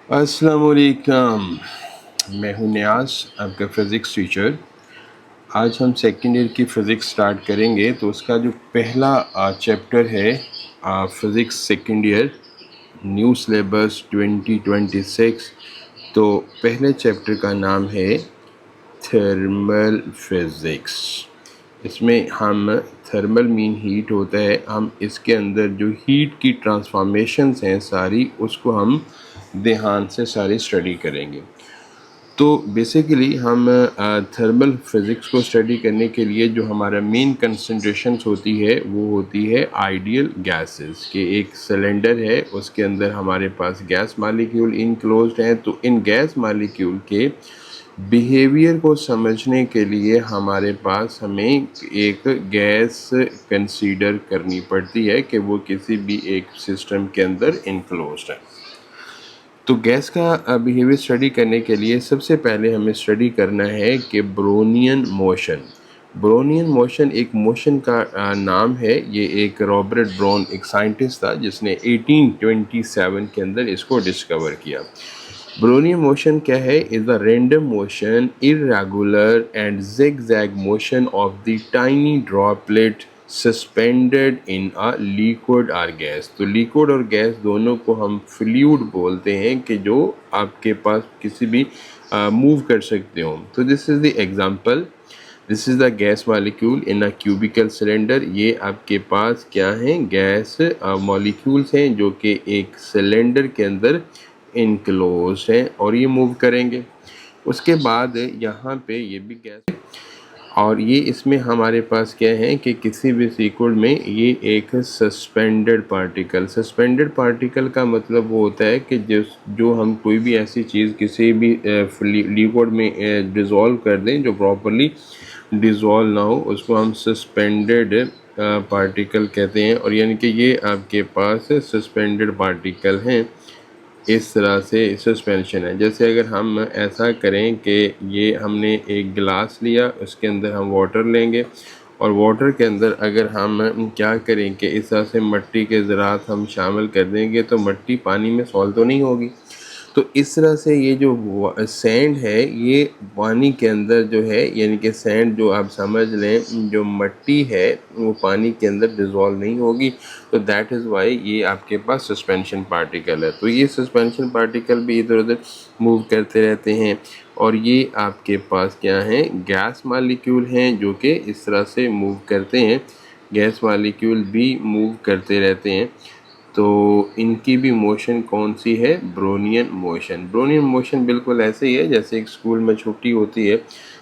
अस्सलामुअलैकुम। मैं हूं नियाज़, आपका फ़िज़िक्स टीचर। आज हम सेकेंड ईयर की फ़िज़िक्स स्टार्ट करेंगे। तो उसका जो पहला चैप्टर है physics second year, new syllabus 2026। तो पहले चैप्टर का नाम है थर्मल फिज़िक्स। इसमें हम थर्मल मीन हीट होता है, हम इसके अंदर जो हीट की ट्रांसफॉर्मेशंस हैं सारी, उसको हम ध्यान से सारी स्टडी करेंगे। तो बेसिकली हम थर्मल फिज़िक्स को स्टडी करने के लिए जो हमारा मेन कंसंट्रेशंस होती है वो होती है आइडियल गैसेस के। एक सिलेंडर है, उसके अंदर हमारे पास गैस मॉलिक्यूल इनक्लोज्ड हैं। तो इन गैस मॉलिक्यूल के बिहेवियर को समझने के लिए हमारे पास हमें एक गैस कंसीडर करनी पड़ती है कि वो किसी भी एक सिस्टम के अंदर इनक्लोज्ड है। तो गैस का बिहेवियर स्टडी करने के लिए सबसे पहले हमें स्टडी करना है कि ब्रोनियन मोशन। ब्रोनियन मोशन एक मोशन का नाम है। ये एक रॉबर्ट ब्रोन एक साइंटिस्ट था जिसने 1827 के अंदर इसको डिस्कवर किया। ब्रोनियन मोशन क्या है? Is the random motion, irregular and zigzag motion of the tiny droplet suspended in a liquid और गैस। तो लिक्विड और गैस दोनों को हम फ्लूइड बोलते हैं कि जो आपके पास किसी भी मूव कर सकते हो। तो this is the example. This is the gas molecule in a cubical cylinder. ये आपके पास क्या हैं? गैस मॉलिक्यूल्स हैं जो कि एक सिलेंडर के अंदर इनक्लोज हैं और ये मूव करेंगे। उसके बाद यहाँ पे ये भी गैस, और ये इसमें हमारे पास क्या है कि किसी भी लिक्विड में ये एक सस्पेंडेड पार्टिकल का मतलब वो होता है कि जो हम कोई भी ऐसी चीज़ किसी भी लिक्विड में डिज़ोल्व कर दें जो प्रॉपरली डिज़ोल्व ना हो, उसको हम सस्पेंडेड पार्टिकल कहते हैं। और यानी कि ये आपके पास सस्पेंडेड पार्टिकल हैं। इस तरह से सस्पेंशन है। जैसे अगर हम ऐसा करें कि ये हमने एक गिलास लिया, उसके अंदर हम वाटर लेंगे और वाटर के अंदर अगर हम क्या करें कि इस तरह से मिट्टी के ज़रात हम शामिल कर देंगे तो मिट्टी पानी में सॉल्व तो नहीं होगी। तो इस तरह से ये जो सैंड है ये पानी के अंदर जो है, यानी कि सैंड जो आप समझ लें जो मिट्टी है वो पानी के अंदर डिज़ोल्व नहीं होगी। तो दैट इज़ वाई ये आपके पास सस्पेंशन पार्टिकल है। तो ये सस्पेंशन पार्टिकल भी इधर उधर मूव करते रहते हैं। और ये आपके पास क्या हैं? गैस मॉलिक्यूल हैं जो कि इस तरह से मूव करते हैं। गैस मॉलिक्यूल भी मूव करते रहते हैं। तो इनकी भी मोशन कौन सी है? Brownian motion. ब्रोनियन मोशन बिल्कुल ऐसे ही है जैसे एक स्कूल में छुट्टी होती है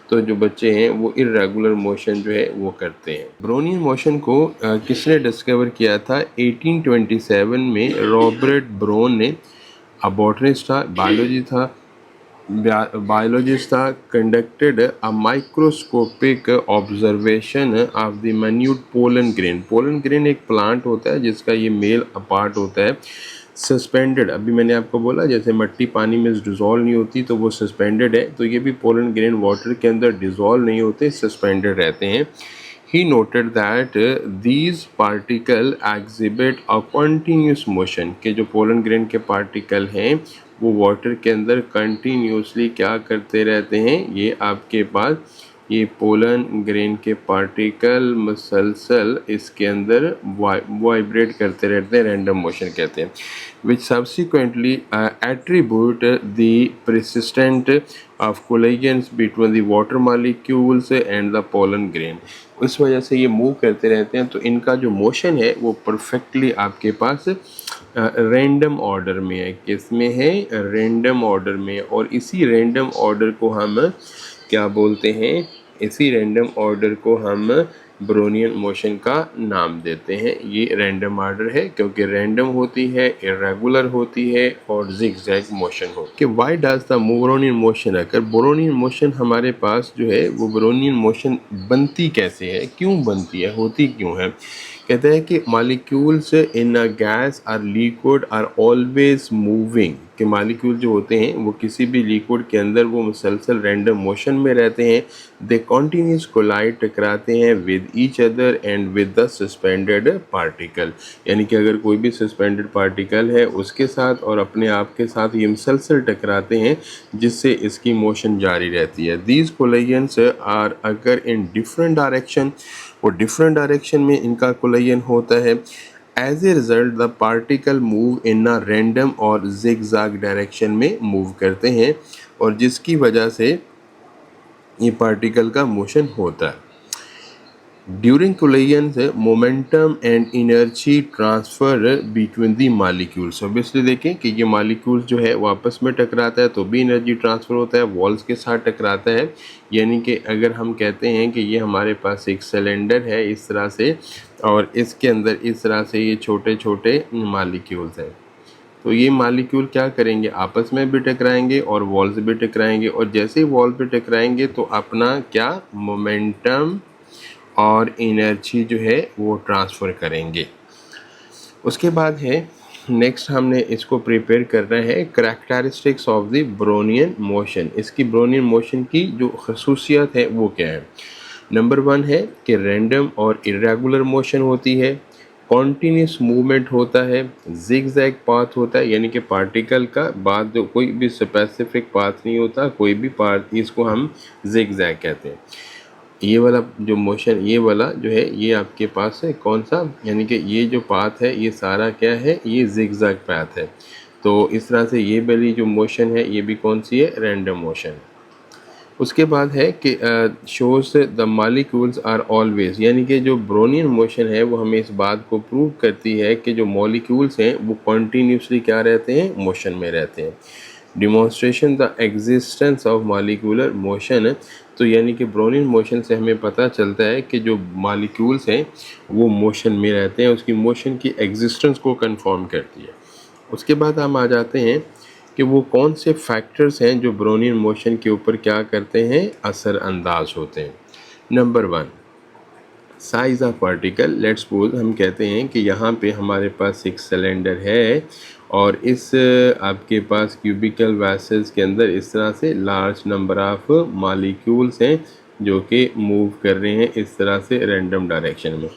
तो जो बच्चे हैं वो इर्रेगुलर मोशन जो है वो करते हैं। ब्रोनियन मोशन को किसने डिस्कवर किया था? 1827 में रॉबर्ट ब्रोन ने। बॉटनिस्ट था, बायोलॉजिस्ट था, conducted a microscopic observation of the minute pollen grain. Pollen grain एक प्लांट होता है जिसका ये मेल पार्ट होता है सस्पेंडेड। अभी मैंने आपको बोला जैसे मिट्टी पानी में डिज़ोल्व नहीं होती तो वो सस्पेंडेड है, तो ये भी पोलन ग्रेन वाटर के अंदर डिज़ोल्व नहीं होते, सस्पेंडेड रहते हैं। He noted that these particle exhibit a continuous motion, के जो पोलन ग्रेन के पार्टिकल हैं वो वाटर के अंदर कंटिन्यूसली क्या करते रहते हैं? ये आपके पास ये पोलन ग्रेन के पार्टिकल मसलसल इसके अंदर वाइब्रेट करते रहते हैं, रैंडम मोशन कहते हैं। विच subsequently attribute the persistent of collisions between the water molecules and the pollen grain। उस वजह से ये मूव करते रहते हैं। तो इनका जो मोशन है वो परफेक्टली आपके पास रैंडम ऑर्डर में है। किस में है? रैंडम ऑर्डर में। और इसी रैंडम ऑर्डर को हम क्या बोलते हैं? इसी रैंडम ऑर्डर को हम ब्रोनियन मोशन का नाम देते हैं। ये रैंडम ऑर्डर है क्योंकि रैंडम होती है, इरेगुलर होती है और जिगजैग मोशन हो। कि why does the Brownian motion occur? Brownian motion हमारे पास जो है वो ब्रोनियन मोशन बनती कैसे है, क्यों बनती है, होती क्यों है? कहते हैं कि molecules in a gas or liquid are always moving. कि मालिक्यूल जो होते हैं वो किसी भी लिक्विड के अंदर वो मुसलसल रैंडम मोशन में रहते हैं। दे कॉन्टीन्यूस कोलाइड, टकराते हैं with each other and with the suspended particle, यानी कि अगर कोई भी सस्पेंडेड पार्टिकल है उसके साथ और अपने आप के साथ ये मुसलसल टकराते हैं, जिससे इसकी मोशन जारी रहती है। दीज कोलिजन्स आर अगर इन डिफरेंट डायरेक्शन, वो डिफरेंट डायरेक्शन में इनका कोलिजन होता है। As a result the particle move in a random और जिगजैग डायरेक्शन में मूव करते हैं, और जिसकी वजह से ये पार्टिकल का मोशन होता है। During collisions momentum and energy transfer between the molecules. Obviously देखें कि ये मालिक्यूल्स जो है वो आपस में टकराता है तो भी एनर्जी ट्रांसफ़र होता है, वॉल्स के साथ टकराता है। यानी कि अगर हम कहते हैं कि ये हमारे पास एक सिलेंडर है इस तरह से, और इसके अंदर इस तरह से ये छोटे छोटे मालिक्यूल्स हैं, तो ये मालिक्यूल क्या करेंगे, आपस में भी टकराएंगे और वॉल से भी टकराएंगे, और जैसे ही वॉल पे टकराएंगे तो अपना क्या मोमेंटम और एनर्जी जो है वो ट्रांसफ़र करेंगे। उसके बाद है नेक्स्ट हमने इसको प्रिपेयर करना है characteristics of the Brownian motion. इसकी ब्रोनियन मोशन की जो खसूसियत है वो क्या है। नंबर 1 है कि रैंडम और इरेगुलर मोशन होती है, कॉन्टीन्यूस मूवमेंट होता है, जिगजैग पाथ होता है, यानी कि पार्टिकल का बाद जो कोई भी स्पेसिफिक पाथ नहीं होता, कोई भी पार्ट, इसको हम जिगजैग कहते हैं। ये वाला जो मोशन, ये वाला जो है ये आपके पास है कौन सा, यानी कि ये जो पाथ है ये सारा क्या है, ये जिगजैग पाथ है। तो इस तरह से ये वाली जो मोशन है ये भी कौन सी है, रैंडम मोशन। उसके बाद है कि shows the molecules are always, यानी कि जो ब्रोनियन मोशन है वो हमें इस बात को प्रूव करती है कि जो मॉलिक्यूल्स हैं वो कॉन्टीन्यूसली क्या रहते हैं, मोशन में रहते हैं। Demonstration the existence of molecular motion, तो यानी कि ब्रोनियन मोशन से हमें पता चलता है कि जो मॉलिक्यूल्स हैं वो मोशन में रहते हैं, उसकी मोशन की एग्जिस्टेंस को कंफर्म करती है। उसके बाद हम आ जाते हैं कि वो कौन से फैक्टर्स हैं जो ब्रोनियन मोशन के ऊपर क्या करते हैं, असर अंदाज होते हैं। Number 1 size of particle. Let's suppose हम कहते हैं कि यहाँ पे हमारे पास एक सिलेंडर है और इस आपके पास क्यूबिकल वैसल्स के अंदर इस तरह से लार्ज नंबर ऑफ मॉलिक्यूल्स हैं जो कि मूव कर रहे हैं इस तरह से रैंडम डायरेक्शन में।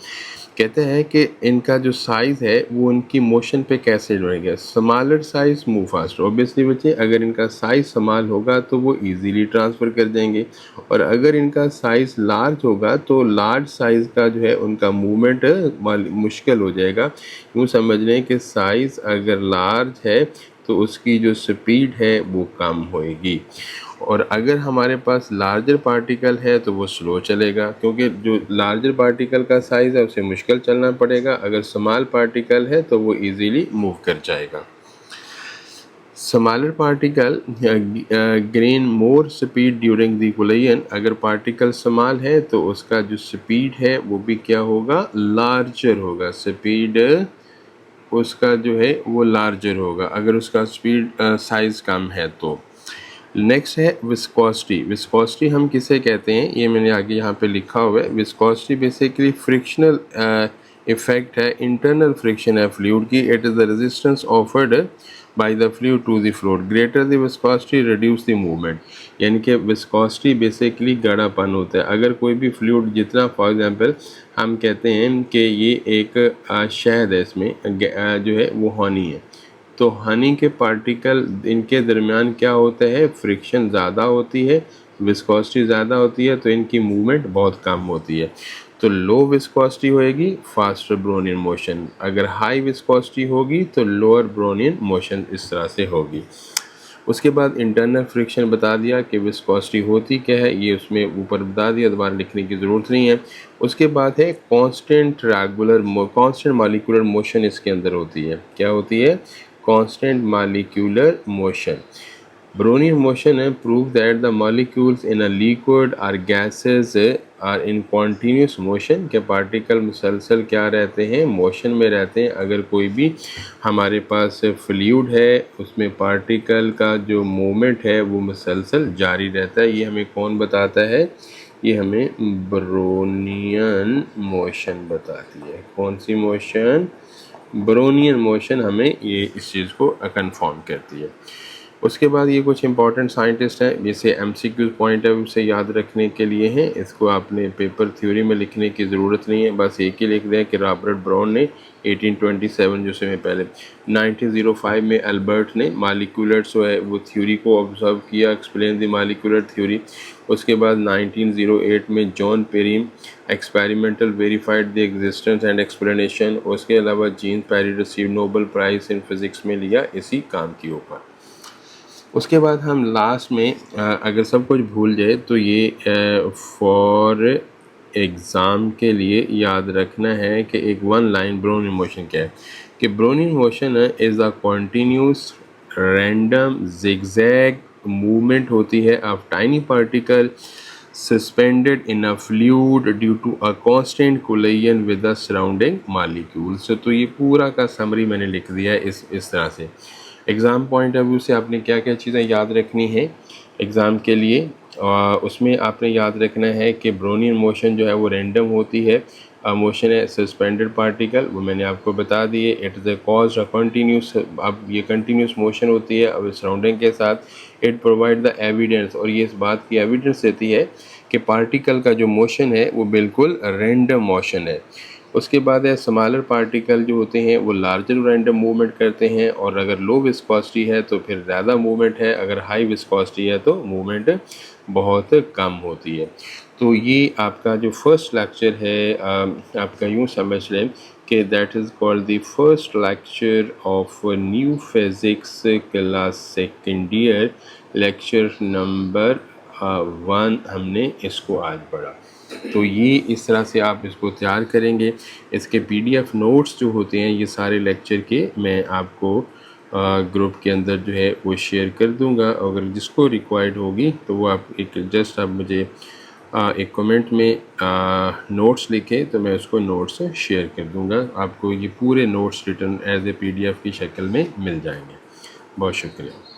कहते हैं कि इनका जो साइज़ है वो उनकी मोशन पे कैसे जुड़ेगा। Smaller size move fast. Obviously बच्चे अगर इनका साइज़ स्मॉल होगा तो वो इजीली ट्रांसफ़र कर देंगे, और अगर इनका साइज़ लार्ज होगा तो लार्ज साइज़ का जो है उनका मूवमेंट मुश्किल हो जाएगा। यूँ समझ लें कि साइज़ अगर लार्ज है तो उसकी जो स्पीड है वो कम होएगी, और अगर हमारे पास लार्जर पार्टिकल है तो वो स्लो चलेगा, क्योंकि जो लार्जर पार्टिकल का साइज़ है उसे मुश्किल चलना पड़ेगा। अगर स्मॉल पार्टिकल है तो वो इजीली मूव कर जाएगा। Smaller particle gain more speed during the collision. अगर पार्टिकल स्मॉल है तो उसका जो स्पीड है वो भी क्या होगा, लार्जर होगा। स्पीड उसका जो है वो लार्जर होगा अगर उसका स्पीड साइज़ कम है तो। नेक्स्ट है विस्कोसिटी। विस्कोसिटी हम किसे कहते हैं, ये मैंने आगे यहाँ पे लिखा हुआ है। विस्कोसिटी बेसिकली फ्रिक्शनल इफेक्ट है, इंटरनल फ्रिक्शन है फ्लूइड की। It is the resistance offered by the fluid to the fluid. Greater the viscosity reduce the movement, यानी कि विस्कोसिटी बेसिकली गाढ़ापन होता है। अगर कोई भी फ्लूइड जितना, फॉर एग्जांपल हम कहते हैं कि ये एक शहद है, इसमें जो है वो हनी है, तो हनी के पार्टिकल इनके दरमियान क्या होता है, फ्रिक्शन ज़्यादा होती है, विस्कोसिटी ज़्यादा होती है, तो इनकी मूवमेंट बहुत कम होती है। तो लो विस्कोसिटी होएगी, फास्टर ब्रोनियन मोशन। अगर हाई विस्कोसिटी होगी तो लोअर ब्रोनियन मोशन इस तरह से होगी। उसके बाद इंटरनल फ्रिक्शन बता दिया कि विस्कोसिटी होती क्या है, ये उसमें ऊपर बता दिया, दोबारा लिखने की ज़रूरत नहीं है। उसके बाद है कांस्टेंट मॉलिक्यूलर मोशन इसके अंदर होती है। क्या होती है, constant molecular motion. Brownian motion proves that the molecules in a liquid or gases are in continuous motion, के पार्टिकल मुसलसल क्या रहते हैं, मोशन में रहते हैं। अगर कोई भी हमारे पास फ्लूइड है उसमें पार्टिकल का जो मूवमेंट है वो मुसलसल जारी रहता है। ये हमें कौन बताता है, ये हमें ब्रोनियन मोशन बताती है। कौन सी मोशन, ब्रोनियन मोशन हमें ये इस चीज़ को कंफर्म करती है। उसके बाद ये कुछ इंपॉर्टेंट साइंटिस्ट हैं जिसे एमसीक्यू पॉइंट ऑफ व्यू से याद रखने के लिए हैं। इसको आपने पेपर थ्योरी में लिखने की ज़रूरत नहीं है, बस एक ही लिख दें कि रॉबर्ट ब्राउन ने 1827 जो समय पहले 1905 में अल्बर्ट ने मालिकुलर जो है वो थ्योरी को ऑब्जर्व किया, एक्सप्लेन द मालिकुलर थ्योरी। उसके बाद 1908 में John Perrin experimental verified the existence and explanation. उसके अलावा Jean Perrin receive Nobel prize in physics में लिया इसी काम के ऊपर। उसके बाद हम लास्ट में अगर सब कुछ भूल जाए तो ये फॉर एग्ज़ाम के लिए याद रखना है कि एक वन लाइन ब्रोनियन मोशन क्या है, कि Brownian motion is a continuous random zigzag movement होती है of tiny particle suspended in a fluid due to a constant collision with the surrounding molecules। तो ये पूरा का समरी मैंने लिख दिया है इस तरह से। एग्ज़ाम पॉइंट ऑफ व्यू से आपने क्या क्या चीज़ें याद रखनी है एग्ज़ाम के लिए, उसमें आपने याद रखना है कि ब्रोनियन मोशन जो है वो रैंडम होती है, मोशन है सस्पेंडेड पार्टिकल, वो मैंने आपको बता दिए। It is cause a continuous, अब ये कंटिन्यूस मोशन होती है अब सराउंडिंग के साथ। इट प्रोवाइड द एविडेंस, और ये इस बात की एविडेंस देती है कि पार्टिकल का जो मोशन है वो बिल्कुल रैंडम मोशन है। उसके बाद है स्मॉलर पार्टिकल जो होते हैं वो लार्जर रैंडम मूवमेंट करते हैं, और अगर लो विस्कोसिटी है तो फिर ज़्यादा मूवमेंट है, अगर हाई विस्कोसिटी है तो मूवमेंट बहुत कम होती है। तो ये आपका जो फर्स्ट लेक्चर है आपका यूँ समझ लें कि that is called the first lecture of new physics class second year, lecture number 1 हमने इसको आज पढ़ा। तो ये इस तरह से आप इसको तैयार करेंगे। इसके पीडीएफ नोट्स जो होते हैं ये सारे लेक्चर के मैं आपको ग्रुप के अंदर जो है वो शेयर कर दूंगा। अगर जिसको रिक्वायर्ड होगी तो वो आप एक जस्ट आप मुझे एक कमेंट में नोट्स लिखें तो मैं उसको नोट्स शेयर कर दूंगा। आपको ये पूरे notes written as a PDF की शक्ल में मिल जाएंगे। बहुत शुक्रिया।